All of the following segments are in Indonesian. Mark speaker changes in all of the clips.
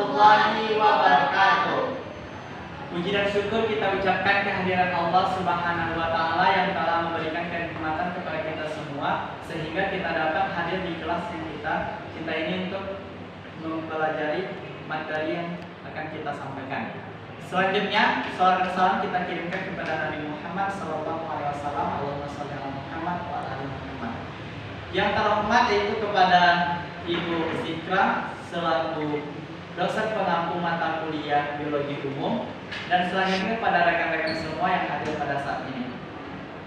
Speaker 1: warahmatullahi wabarakatuh. Puji dan syukur kita ucapkan kehadiran Allah Subhanahu wa Ta'ala yang telah memberikan kenikmatan kepada kita semua, sehingga kita dapat hadir di kelas yang kita cinta ini untuk mempelajari materi yang akan kita sampaikan. Selanjutnya, salawat dan salam kita kirimkan kepada Nabi Muhammad SAW. Allahumma sholli ala Muhammad wa ala ali Muhammad. Yang terhormat yaitu kepada Ibu Zikra selaku dosen pengampu mata kuliah biologi umum, dan selanjutnya kepada rekan-rekan semua yang hadir pada saat ini.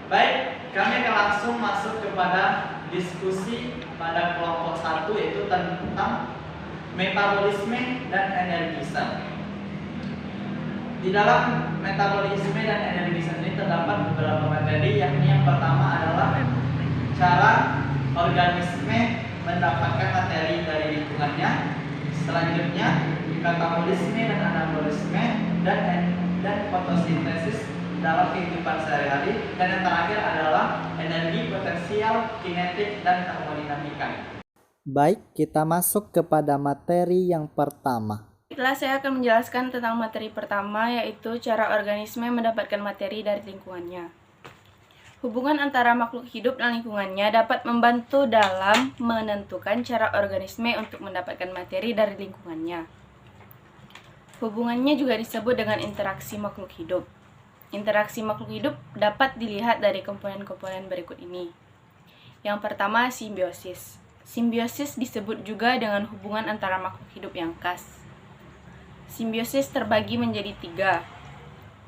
Speaker 1: Baik, kami akan langsung masuk kepada diskusi pada kelompok 1, yaitu tentang metabolisme dan energi sel. Di dalam metabolisme dan energi sel ini terdapat beberapa materi, yakni yang pertama adalah cara organisme mendapatkan materi dari lingkungannya. Selanjutnya katabolisme dan anabolisme dan fotosintesis dalam kehidupan sehari-hari, dan yang terakhir adalah energi potensial, kinetik, dan termodinamika.
Speaker 2: Baik, kita masuk kepada materi yang pertama.
Speaker 3: Baiklah, saya akan menjelaskan tentang materi pertama, yaitu cara organisme mendapatkan materi dari lingkungannya. Hubungan antara makhluk hidup dan lingkungannya dapat membantu dalam menentukan cara organisme untuk mendapatkan materi dari lingkungannya. Hubungannya juga disebut dengan interaksi makhluk hidup. Interaksi makhluk hidup dapat dilihat dari komponen-komponen berikut ini. Yang pertama, simbiosis. Simbiosis disebut juga dengan hubungan antara makhluk hidup yang khas. Simbiosis terbagi menjadi 3,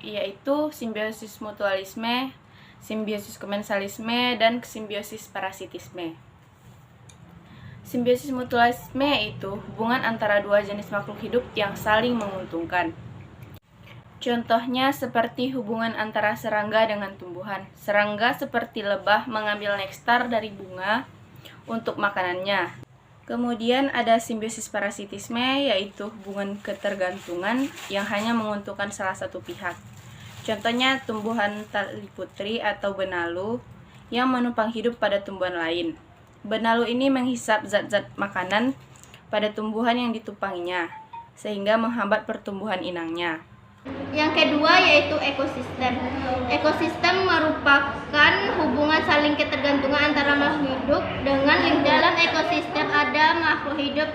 Speaker 3: yaitu simbiosis mutualisme, simbiosis komensalisme, dan simbiosis parasitisme. Simbiosis mutualisme itu hubungan antara dua jenis makhluk hidup yang saling menguntungkan. Contohnya seperti hubungan antara serangga dengan tumbuhan. Serangga seperti lebah mengambil nektar dari bunga untuk makanannya. Kemudian ada simbiosis parasitisme, yaitu hubungan ketergantungan yang hanya menguntungkan salah satu pihak. Contohnya tumbuhan tali putri atau benalu yang menumpang hidup pada tumbuhan lain. Benalu ini menghisap zat-zat makanan pada tumbuhan yang ditumpanginya, sehingga menghambat pertumbuhan inangnya.
Speaker 4: Yang kedua yaitu ekosistem. Ekosistem merupakan hubungan saling ketergantungan antara makhluk hidup dengan lingkungan. Dalam ekosistem ada makhluk hidup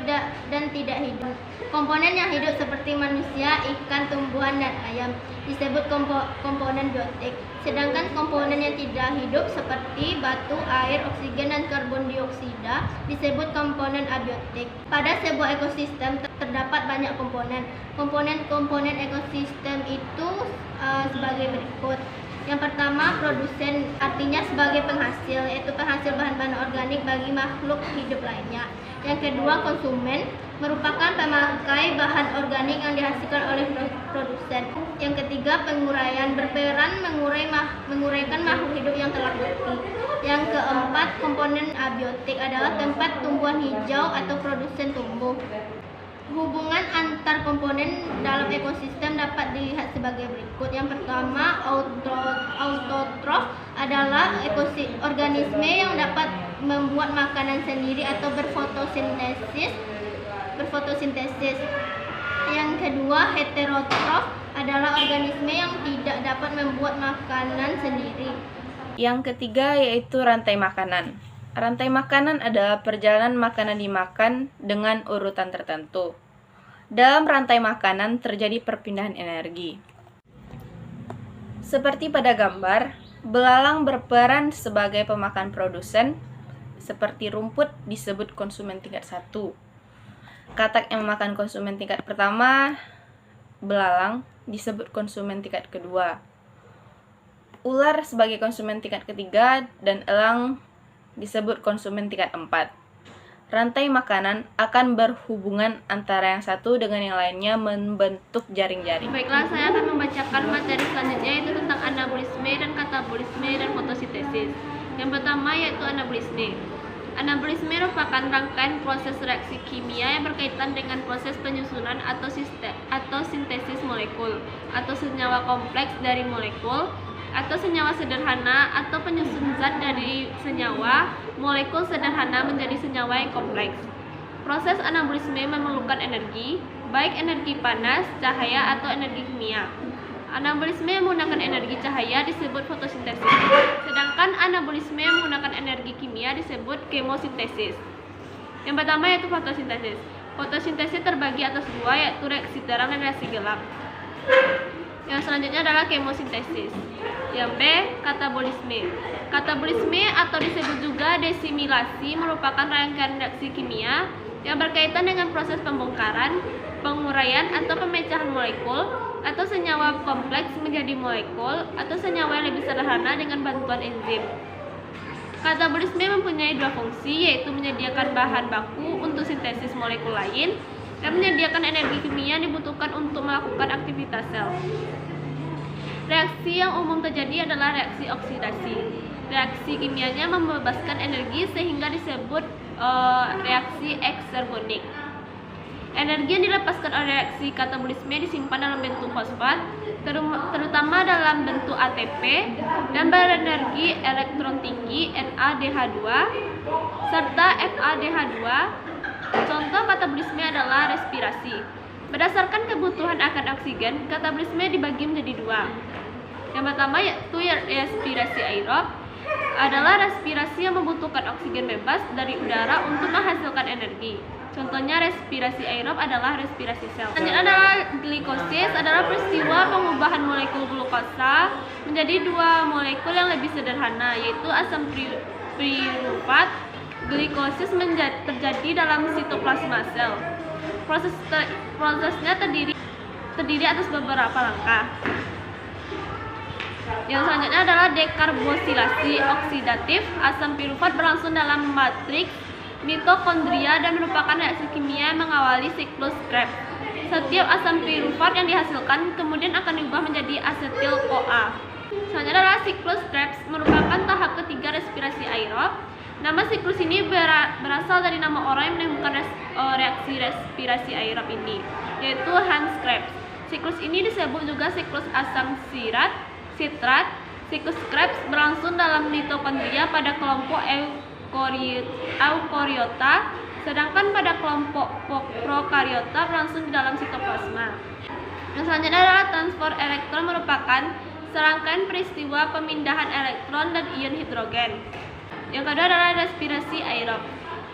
Speaker 4: dan tidak hidup. Komponen yang hidup seperti manusia, ikan, tumbuhan, dan ayam disebut komponen biotik. Sedangkan komponen yang tidak hidup seperti batu, air, oksigen, dan karbon dioksida disebut komponen abiotik. Pada sebuah ekosistem terdapat banyak komponen. Komponen-komponen ekosistem itu sebagai berikut. Yang pertama, produsen, artinya sebagai penghasil, yaitu penghasil bahan-bahan organik bagi makhluk hidup lainnya. Yang kedua, konsumen, merupakan pemakai bahan organik yang dihasilkan oleh produsen. Yang ketiga, penguraian, berperan menguraikan makhluk hidup yang telah mati. Yang keempat, komponen abiotik adalah tempat tumbuhan hijau atau produsen tumbuh. Hubungan antar komponen dalam ekosistem dapat dilihat sebagai berikut. Yang pertama, autotrof adalah organisme yang dapat membuat makanan sendiri atau berfotosintesis. Yang kedua, heterotrof adalah organisme yang tidak dapat membuat makanan sendiri.
Speaker 3: Yang ketiga yaitu rantai makanan. Rantai makanan adalah perjalanan makanan dimakan dengan urutan tertentu. Dalam rantai makanan terjadi perpindahan energi. Seperti pada gambar, belalang berperan sebagai pemakan produsen, seperti rumput disebut konsumen tingkat 1. Katak yang memakan konsumen tingkat pertama, belalang, disebut konsumen tingkat kedua. Ular sebagai konsumen tingkat ketiga, dan elang disebut konsumen tingkat 4. Rantai makanan akan berhubungan antara yang satu dengan yang lainnya membentuk jaring-jaring.
Speaker 4: Baiklah, saya akan membacakan materi selanjutnya, yaitu tentang anabolisme dan katabolisme dan fotosintesis. Yang pertama yaitu anabolisme. Anabolisme merupakan rangkaian proses reaksi kimia yang berkaitan dengan proses penyusunan atau sintesis molekul atau senyawa kompleks dari molekul, atau senyawa sederhana atau penyusun zat dari senyawa molekul sederhana menjadi senyawa yang kompleks.
Speaker 5: Proses anabolisme memerlukan energi, baik energi panas, cahaya, atau energi kimia. Anabolisme yang menggunakan energi cahaya disebut fotosintesis, sedangkan anabolisme yang menggunakan energi kimia disebut kemosintesis. Yang pertama yaitu fotosintesis. Fotosintesis terbagi atas dua, yaitu reaksi terang dan reaksi gelap. Yang selanjutnya adalah kemosintesis. Yang B, katabolisme. Katabolisme atau disebut juga desimilasi merupakan rangkaian reaksi kimia yang berkaitan dengan proses pembongkaran, penguraian atau pemecahan molekul atau senyawa kompleks menjadi molekul atau senyawa yang lebih sederhana dengan bantuan enzim. Katabolisme mempunyai dua fungsi, yaitu menyediakan bahan baku untuk sintesis molekul lain dan menyediakan energi kimia yang dibutuhkan untuk melakukan aktivitas sel. Reaksi yang umum terjadi adalah reaksi oksidasi. Reaksi kimianya membebaskan energi sehingga disebut reaksi eksergonik. Energi yang dilepaskan oleh reaksi katabolisme disimpan dalam bentuk fosfat, terutama dalam bentuk ATP, dan berenergi elektron tinggi NADH2 serta FADH2. Contoh katabolisme adalah respirasi. Berdasarkan kebutuhan akan oksigen, katabolisme dibagi menjadi dua. Yang pertama yaitu respirasi aerob, adalah respirasi yang membutuhkan oksigen bebas dari udara untuk menghasilkan energi. Contohnya respirasi aerob adalah respirasi sel. Selanjutnya adalah glikosis, adalah peristiwa pengubahan molekul glukosa menjadi dua molekul yang lebih sederhana, yaitu asam pirufat. Glikosis terjadi dalam sitoplasma sel. Prosesnya terdiri atas beberapa langkah. Yang selanjutnya adalah dekarbosilasi oksidatif. Asam pirufat berlangsung dalam matriks mitokondria dan merupakan reaksi kimia yang mengawali siklus Krebs. Setiap asam pirufat yang dihasilkan kemudian akan diubah menjadi asetil-CoA. Selanjutnya adalah siklus Krebs, merupakan tahap ketiga respirasi aerob. Nama siklus ini berasal dari nama orang yang menemukan reaksi respirasi aerob ini, yaitu Hans Krebs. Siklus ini disebut juga siklus asam sitrat. Siklus Krebs berlangsung dalam mitokondria pada kelompok eukariota, sedangkan pada kelompok prokariota berlangsung di dalam sitoplasma. Yang selanjutnya adalah transfer elektron, merupakan serangkaian peristiwa pemindahan elektron dan ion hidrogen. Yang kedua adalah respirasi aerob,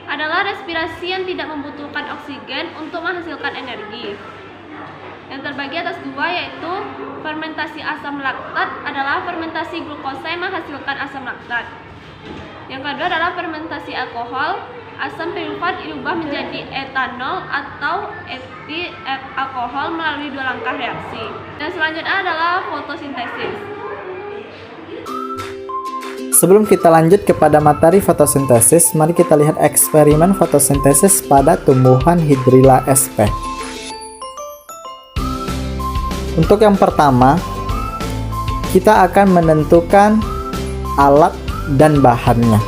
Speaker 5: adalah respirasi yang tidak membutuhkan oksigen untuk menghasilkan energi. Yang terbagi atas dua, yaitu fermentasi asam laktat, adalah fermentasi glukosa yang menghasilkan asam laktat. Yang kedua adalah fermentasi alkohol, asam pirufat diubah menjadi etanol atau etil alkohol melalui dua langkah reaksi. Dan selanjutnya adalah fotosintesis.
Speaker 2: Sebelum kita lanjut kepada materi fotosintesis, mari kita lihat eksperimen fotosintesis pada tumbuhan Hydrilla sp. Untuk yang pertama, kita akan menentukan alat dan bahannya.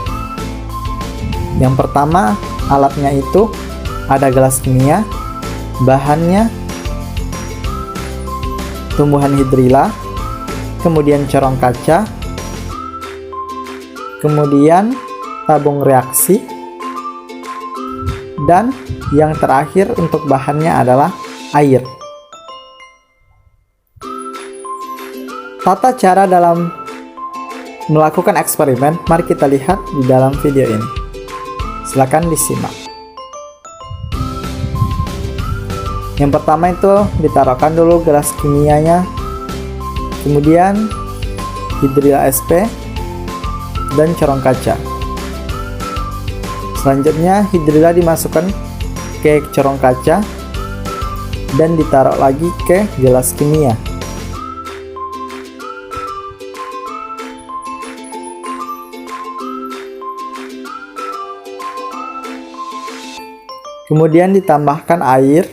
Speaker 2: Yang pertama, alatnya itu ada gelas kimia, bahannya tumbuhan Hydrilla, kemudian corong kaca, kemudian tabung reaksi, dan yang terakhir untuk bahannya adalah air. Tata cara dalam melakukan eksperimen, mari kita lihat di dalam video ini. Silakan disimak. Yang pertama itu ditaruhkan dulu gelas kimianya, kemudian Hydrilla sp dan corong kaca. Selanjutnya Hydrilla dimasukkan ke corong kaca dan ditaruh lagi ke gelas kimia. Kemudian ditambahkan air,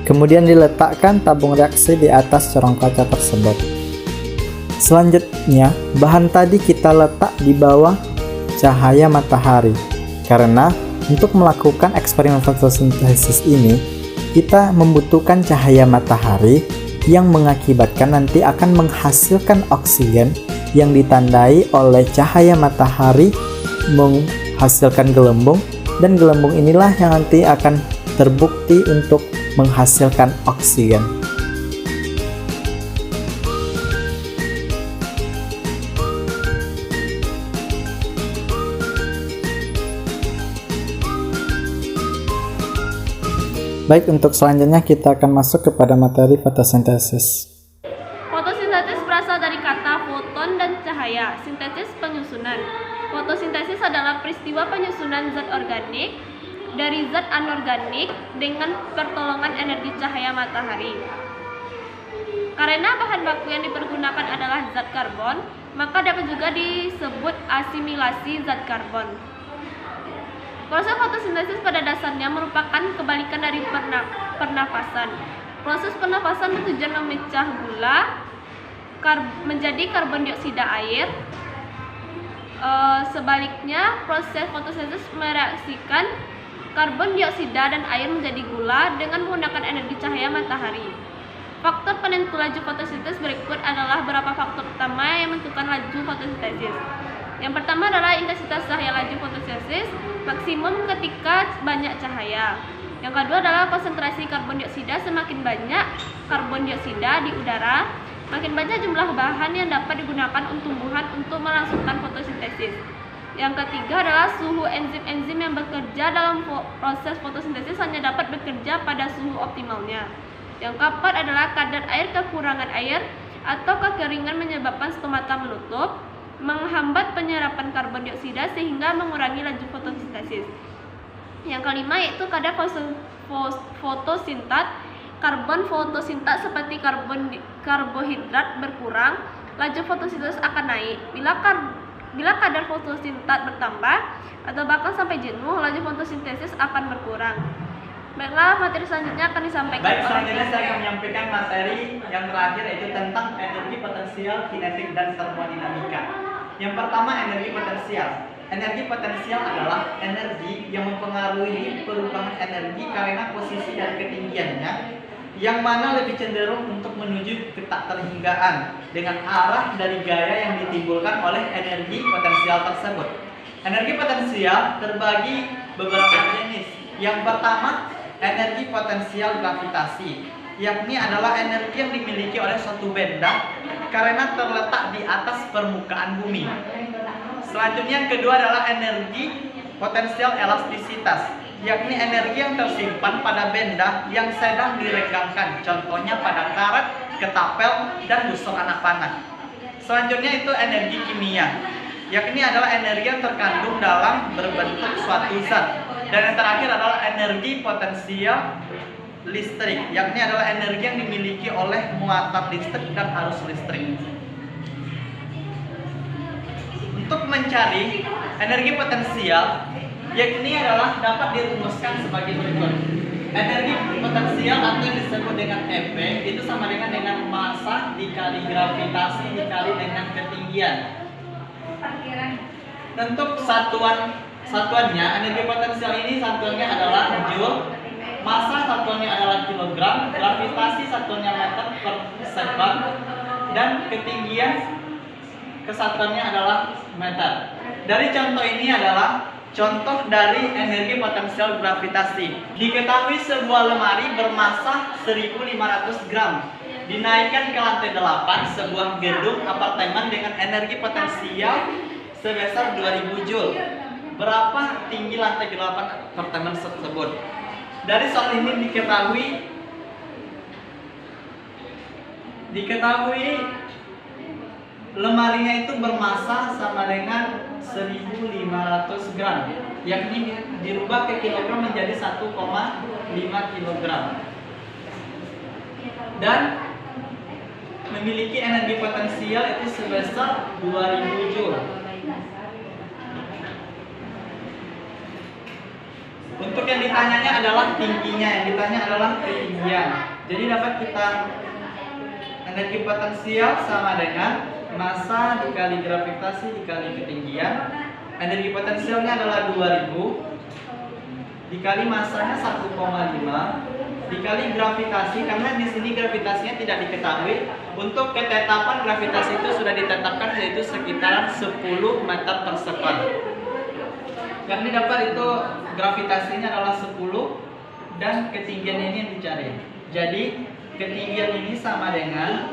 Speaker 2: kemudian diletakkan tabung reaksi di atas corong kaca tersebut. Selanjutnya, bahan tadi kita letak di bawah cahaya matahari, karena untuk melakukan eksperimen fotosintesis ini kita membutuhkan cahaya matahari yang mengakibatkan nanti akan menghasilkan oksigen yang ditandai oleh cahaya matahari menghasilkan gelembung, dan gelembung inilah yang nanti akan terbukti untuk menghasilkan oksigen. Baik, untuk selanjutnya kita akan masuk kepada materi fotosintesis.
Speaker 5: Fotosintesis berasal dari kata foton dan cahaya, sintesis penyusunan. Fotosintesis adalah peristiwa penyusunan zat organik dari zat anorganik dengan pertolongan energi cahaya matahari. Karena bahan baku yang dipergunakan adalah zat karbon, maka dapat juga disebut asimilasi zat karbon. Proses fotosintesis pada dasarnya merupakan kebalikan dari pernafasan. Proses pernafasan bertujuan memecah gula menjadi karbon dioksida air. Sebaliknya, proses fotosintesis mereaksikan karbon dioksida dan air menjadi gula dengan menggunakan energi cahaya matahari. Faktor penentu laju fotosintesis berikut adalah beberapa faktor utama yang menentukan laju fotosintesis. Yang pertama adalah intensitas cahaya laju fotosintesis maksimum ketika banyak cahaya. Yang kedua adalah konsentrasi karbon dioksida. Semakin banyak karbon dioksida di udara, makin banyak jumlah bahan yang dapat digunakan untuk tumbuhan untuk melangsungkan fotosintesis. Yang ketiga adalah suhu enzim-enzim yang bekerja dalam proses fotosintesis hanya dapat bekerja pada suhu optimalnya. Yang keempat adalah kadar air. Kekurangan air atau kekeringan menyebabkan stomata menutup, menghambat penyerapan karbon dioksida sehingga mengurangi laju fotosintesis. Yang kelima yaitu kadar fotosintat. Karbon fotosintat seperti karbohidrat berkurang, laju fotosintesis akan naik. Bila kadar fotosintat bertambah atau bahkan sampai jenuh, laju fotosintesis akan berkurang. Baiklah, materi selanjutnya akan disampaikan.
Speaker 1: Baik, selanjutnya saya akan menyampaikan materi yang terakhir yaitu tentang energi potensial, kinetik, dan termodinamika. Yang pertama, energi potensial. Energi potensial adalah energi yang mempengaruhi perubahan energi karena posisi dan ketinggiannya, yang mana lebih cenderung untuk menuju ke tak terhinggaan dengan arah dari gaya yang ditimbulkan oleh energi potensial tersebut. Energi potensial terbagi beberapa jenis. Yang pertama, energi potensial gravitasi, yakni adalah energi yang dimiliki oleh suatu benda karena terletak di atas permukaan bumi. Selanjutnya yang kedua adalah energi potensial elastisitas, yakni energi yang tersimpan pada benda yang sedang diregangkan, contohnya pada karet, ketapel, dan busur anak panah. Selanjutnya itu energi kimia, yakni adalah energi yang terkandung dalam berbentuk suatu zat. Dan yang terakhir adalah energi potensial listrik, yakni adalah energi yang dimiliki oleh muatan listrik dan arus listrik. Untuk mencari energi potensial, yakni adalah dapat dirumuskan sebagai berikut. Energi potensial atau yang disebut dengan EP itu sama dengan massa dikali gravitasi dikali dengan ketinggian. Untuk satuannya, energi potensial ini satuannya adalah joule, massa satuannya adalah kilogram, gravitasi satuannya meter per second, dan ketinggian kesatuannya adalah meter. Dari contoh ini adalah contoh dari energi potensial gravitasi. Diketahui sebuah lemari bermassa 1500 gram dinaikkan ke lantai 8 sebuah gedung apartemen dengan energi potensial sebesar 2000 joule. Berapa tinggi lantai 8 apartemen tersebut? Dari soal ini diketahui lemarinya itu bermassa sama dengan 1500 gram, yakni dirubah ke kilogram menjadi 1,5 kilogram, dan memiliki energi potensial itu sebesar 2000 joule. Untuk yang ditanyanya adalah tingginya, yang ditanya adalah ketinggian. Jadi dapat kita energi potensial sama dengan massa dikali gravitasi dikali ketinggian. Energi potensialnya adalah 2000 dikali massanya 1,5 dikali gravitasi, karena di sini gravitasinya tidak diketahui. Untuk ketetapan gravitasi itu sudah ditetapkan, yaitu sekitaran 10 meter per sekon. Yang didapat itu gravitasinya adalah 10 dan ketinggian ini yang dicari. Jadi ketinggian ini sama dengan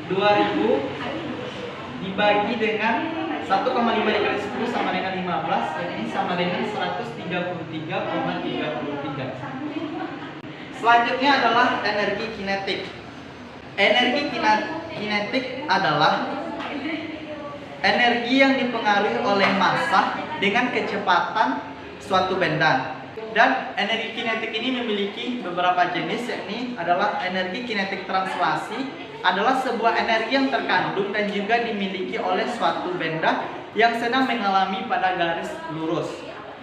Speaker 1: 2000 dibagi dengan 1,5 dikali 10 sama dengan 15, ini sama dengan 133,33. Selanjutnya adalah energi kinetik. Energi kinetik adalah energi yang dipengaruhi oleh massa dengan kecepatan suatu benda. Dan energi kinetik ini memiliki beberapa jenis, yakni adalah energi kinetik translasi, adalah sebuah energi yang terkandung dan juga dimiliki oleh suatu benda yang sedang mengalami pada garis lurus.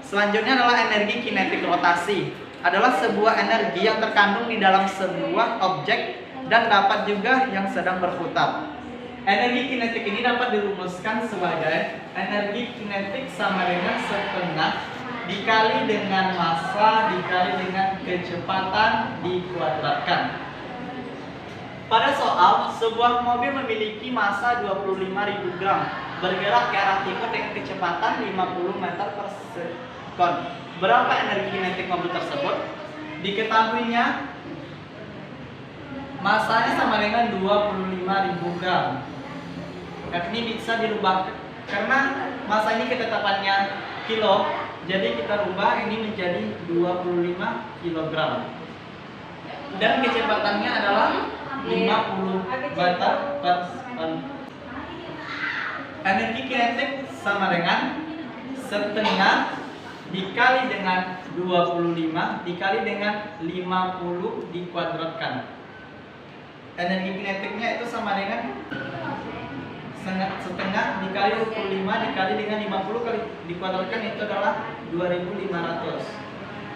Speaker 1: Selanjutnya adalah energi kinetik rotasi, adalah sebuah energi yang terkandung di dalam sebuah objek dan dapat juga yang sedang berputar. Energi kinetik ini dapat dirumuskan sebagai energi kinetik sama dengan setengah dikali dengan massa dikali dengan kecepatan dikuadratkan. Pada soal, sebuah mobil memiliki massa 25.000 gram bergerak ke arah timur dengan kecepatan 50 meter per sekon. Berapa energi kinetik mobil tersebut? Diketahuinya massanya sama dengan 25.000 gram. Ini bisa dirubah karena massa ini ketetapannya kilo, jadi kita rubah ini menjadi 25 kg. Dan kecepatannya adalah 50 meter per sekon. Energi kinetik sama dengan setengah dikali dengan 25 dikali dengan 50 dikuadratkan. Energi kinetiknya itu sama dengan setengah dikali 25 dikali dengan 50 kali dikuadratkan, itu adalah 2500.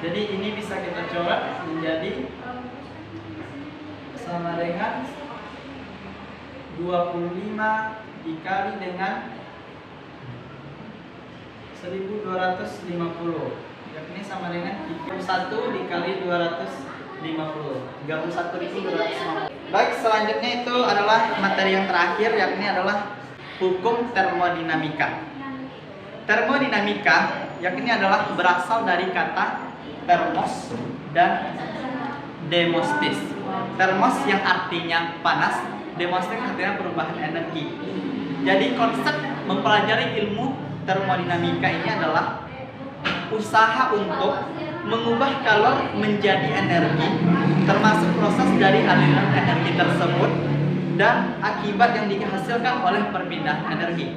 Speaker 1: Jadi ini bisa kita coret menjadi sama dengan 25 dikali dengan 1250, yakni sama dengan 31 dikali 250, 31.250. Baik, selanjutnya itu adalah materi yang terakhir, yakni adalah hukum termodinamika. Termodinamika yakni adalah berasal dari kata termos dan demostis. Termos yang artinya panas, demostis artinya perubahan energi. Jadi konsep mempelajari ilmu termodinamika ini adalah usaha untuk mengubah kalor menjadi energi, termasuk proses dari aliran energi tersebut dan akibat yang dihasilkan oleh perpindahan energi.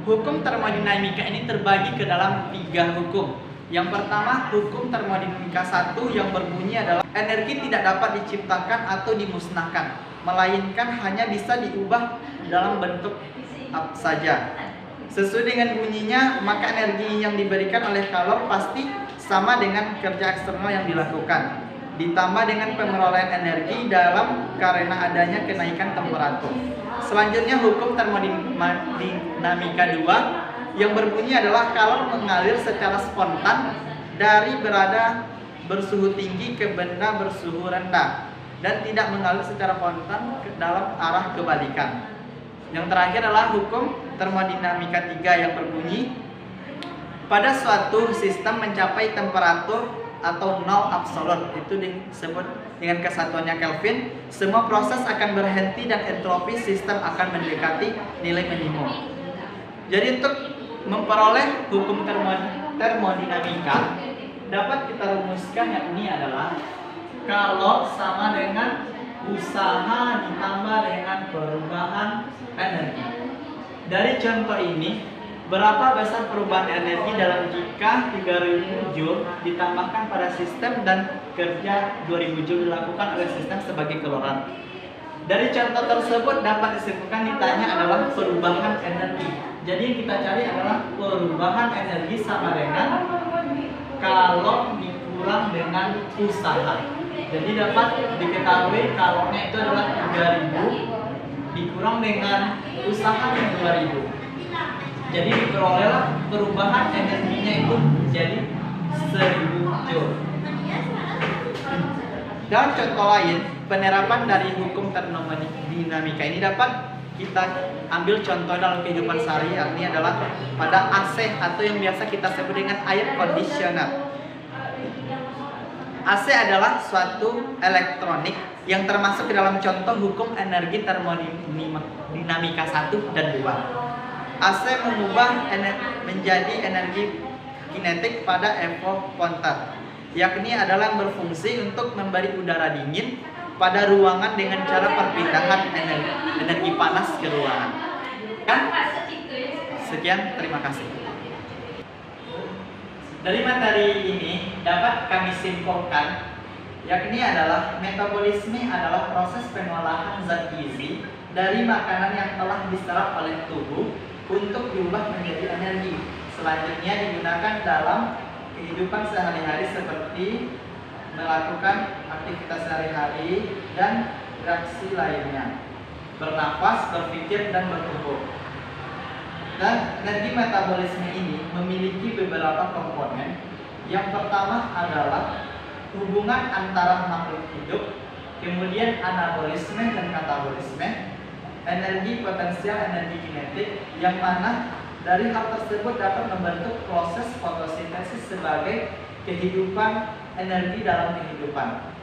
Speaker 1: Hukum termodinamika ini terbagi ke dalam 3 hukum. Yang pertama, hukum termodinamika 1 yang berbunyi adalah energi tidak dapat diciptakan atau dimusnahkan, melainkan hanya bisa diubah dalam bentuk apa saja. Sesuai dengan bunyinya, maka energi yang diberikan oleh kalor pasti sama dengan kerja eksternal yang dilakukan, ditambah dengan pemerolehan energi dalam karena adanya kenaikan temperatur. Selanjutnya, hukum termodinamika 2 yang berbunyi adalah kalor mengalir secara spontan dari berada bersuhu tinggi ke benda bersuhu rendah dan tidak mengalir secara spontan ke dalam arah kebalikan. Yang terakhir adalah hukum termodinamika 3 yang berbunyi pada suatu sistem mencapai temperatur atau nol absolut, itu disebut dengan kesatuannya Kelvin, semua proses akan berhenti dan entropi sistem akan mendekati nilai minimum. Jadi untuk memperoleh hukum termodinamika dapat kita rumuskan, yakni adalah kalor sama dengan usaha ditambah dengan perubahan energi. Dari contoh ini, berapa besar perubahan energi dalam jika 3000 Joule ditambahkan pada sistem dan kerja 2000 Joule dilakukan oleh sistem sebagai keluaran. Dari contoh tersebut dapat disebutkan ditanya adalah perubahan energi. Jadi yang kita cari adalah perubahan energi sama dengan kalor dikurang dengan usaha. Jadi dapat diketahui kalornya itu adalah 3000 dikurang dengan usaha yang 2000. Jadi diperolehlah perubahan energinya itu jadi 1000 Joule. Dalam contoh lain, penerapan dari hukum termodinamika ini dapat kita ambil contoh dalam kehidupan sehari, yakni adalah pada AC atau yang biasa kita sebut dengan air conditioner. AC adalah suatu elektronik yang termasuk ke dalam contoh hukum energi termodinamika 1 dan 2. AC mengubah menjadi energi kinetik pada evaporator, yakni adalah berfungsi untuk memberi udara dingin pada ruangan dengan cara perpindahan energi panas ke ruangan. Sekian, terima kasih. Dari materi ini dapat kami simpulkan, yakni adalah metabolisme adalah proses pengolahan zat gizi dari makanan yang telah diserap oleh tubuh untuk diubah menjadi energi. Selanjutnya digunakan dalam kehidupan sehari-hari seperti melakukan aktivitas sehari-hari dan reaksi lainnya, bernafas, berpikir, dan bertumbuh. Dan energi metabolisme ini memiliki beberapa komponen. Yang pertama adalah hubungan antara makhluk hidup, kemudian anabolisme dan katabolisme, energi potensial, energi kinetik, yang mana dari hal tersebut dapat membentuk proses fotosintesis sebagai kehidupan energi dalam kehidupan.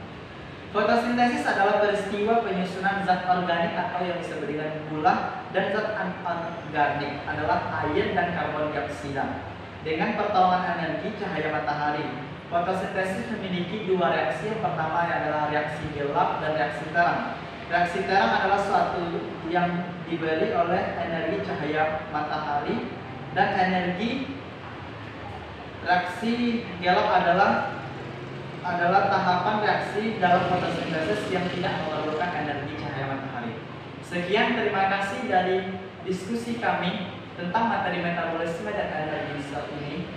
Speaker 1: Fotosintesis adalah peristiwa penyusunan zat organik atau yang disebut dengan gula, dan zat anorganik adalah air dan karbon dioksida dengan pertolongan energi cahaya matahari. Fotosintesis memiliki dua reaksi. Yang pertama adalah reaksi gelap dan reaksi terang. Reaksi terang adalah suatu yang diberi oleh energi cahaya matahari, dan energi reaksi gelap adalah tahapan reaksi dalam fotosintesis yang tidak memerlukan energi cahaya matahari. Sekian, terima kasih dari diskusi kami tentang materi metabolisme dan energi saat ini.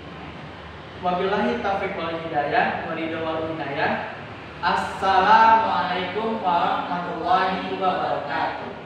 Speaker 1: Wabillahi taufiq wal hidayah, waridho wal inayah. Assalamualaikum warahmatullahi wabarakatuh.